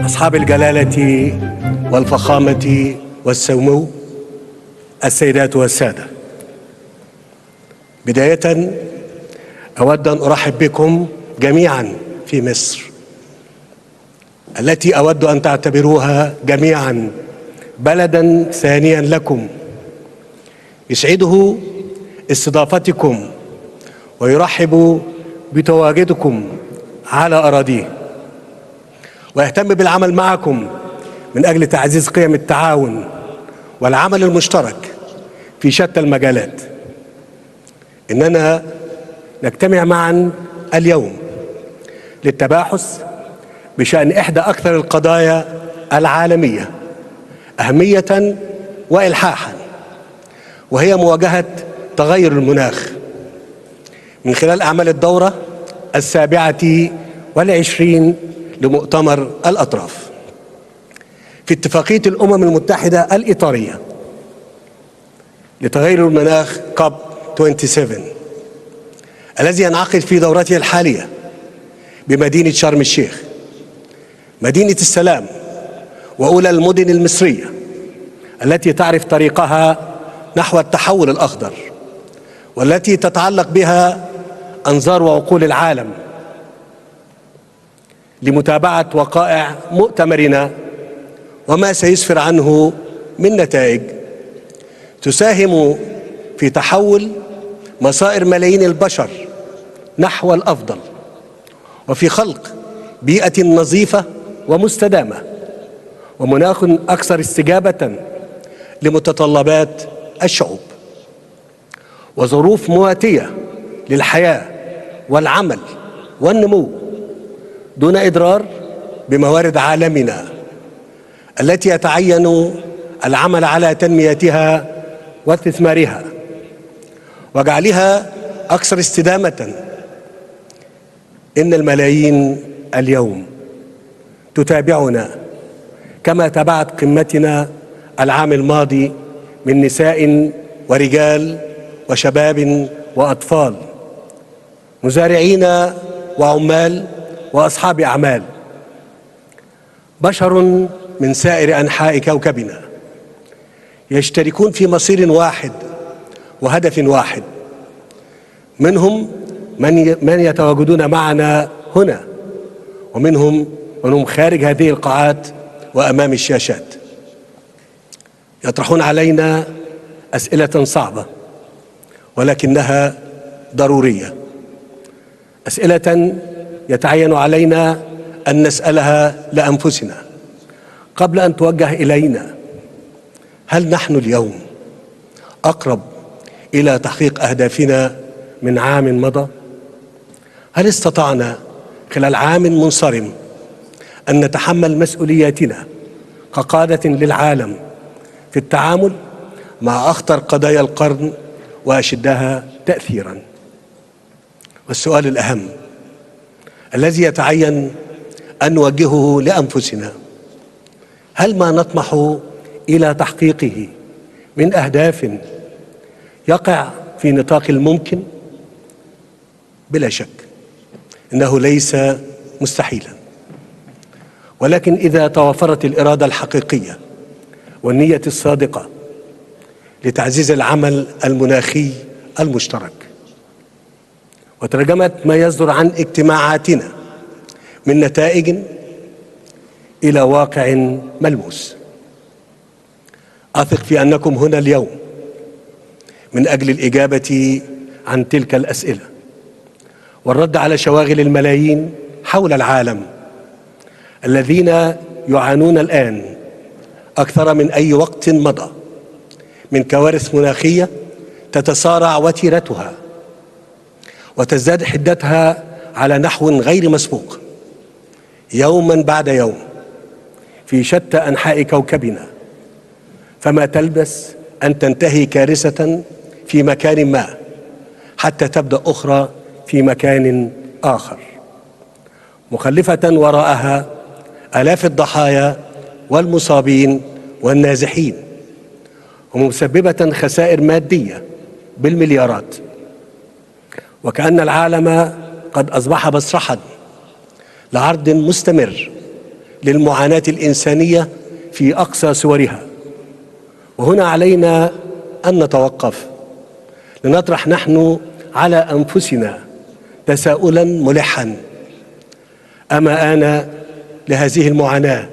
أصحاب الجلالة والفخامة والسمو، السيدات والسادة، بداية أود أن أرحب بكم جميعا في مصر التي أود أن تعتبروها جميعا بلدا ثانيا لكم، يسعده استضافتكم ويرحب بتواجدكم على أراضيه، ويهتم بالعمل معكم من أجل تعزيز قيم التعاون والعمل المشترك في شتى المجالات. إننا نجتمع معا اليوم للتباحث بشأن إحدى أكثر القضايا العالمية أهمية وإلحاحا، وهي مواجهة تغير المناخ من خلال أعمال الدورة 27 لمؤتمر الأطراف في اتفاقية الأمم المتحدة الإطارية لتغير المناخ COP 27 الذي ينعقد في دورته الحالية بمدينة شرم الشيخ، مدينة السلام وأولى المدن المصرية التي تعرف طريقها نحو التحول الأخضر، والتي تتعلق بها أنظار وعقول العالم لمتابعة وقائع مؤتمرنا وما سيسفر عنه من نتائج تساهم في تحول مصائر ملايين البشر نحو الأفضل، وفي خلق بيئة نظيفة ومستدامة ومناخ أكثر استجابة لمتطلبات الشعوب، وظروف مواتية للحياة والعمل والنمو دون إضرار بموارد عالمنا التي يتعين العمل على تنميتها واستثمارها وجعلها أكثر استدامة. إن الملايين اليوم تتابعنا كما تابعت قمتنا العام الماضي من نساء ورجال وشباب وأطفال، مزارعين وعمال وأصحاب أعمال، بشر من سائر أنحاء كوكبنا يشتركون في مصير واحد وهدف واحد، منهم من يتواجدون معنا هنا، ومنهم من هم خارج هذه القاعات وأمام الشاشات، يطرحون علينا أسئلة صعبة ولكنها ضرورية، أسئلة يتعين علينا أن نسألها لأنفسنا قبل أن توجه إلينا. هل نحن اليوم أقرب إلى تحقيق أهدافنا من عام مضى؟ هل استطعنا خلال عام منصرم أن نتحمل مسؤولياتنا كقادة للعالم في التعامل مع أخطر قضايا القرن وأشدها تأثيرا؟ والسؤال الأهم الذي يتعين أن نوجهه لأنفسنا: هل ما نطمح إلى تحقيقه من أهداف يقع في نطاق الممكن؟ بلا شك إنه ليس مستحيلا، ولكن إذا توافرت الإرادة الحقيقية والنية الصادقة لتعزيز العمل المناخي المشترك، وترجمت ما يصدر عن اجتماعاتنا من نتائج إلى واقع ملموس، أثق في أنكم هنا اليوم من أجل الإجابة عن تلك الأسئلة والرد على شواغل الملايين حول العالم الذين يعانون الآن أكثر من أي وقت مضى من كوارث مناخية تتصارع وتيرتها وتزداد حدتها على نحو غير مسبوق يوما بعد يوم في شتى أنحاء كوكبنا، فما تلبث أن تنتهي كارثة في مكان ما حتى تبدأ أخرى في مكان آخر، مخلفة وراءها آلاف الضحايا والمصابين والنازحين، ومسببة خسائر مادية بالمليارات. وكأن العالم قد أصبح مسرحا لعرض مستمر للمعاناة الإنسانية في أقصى صورها. وهنا علينا أن نتوقف لنطرح نحن على أنفسنا تساؤلا ملحا: أما آن لهذه المعاناة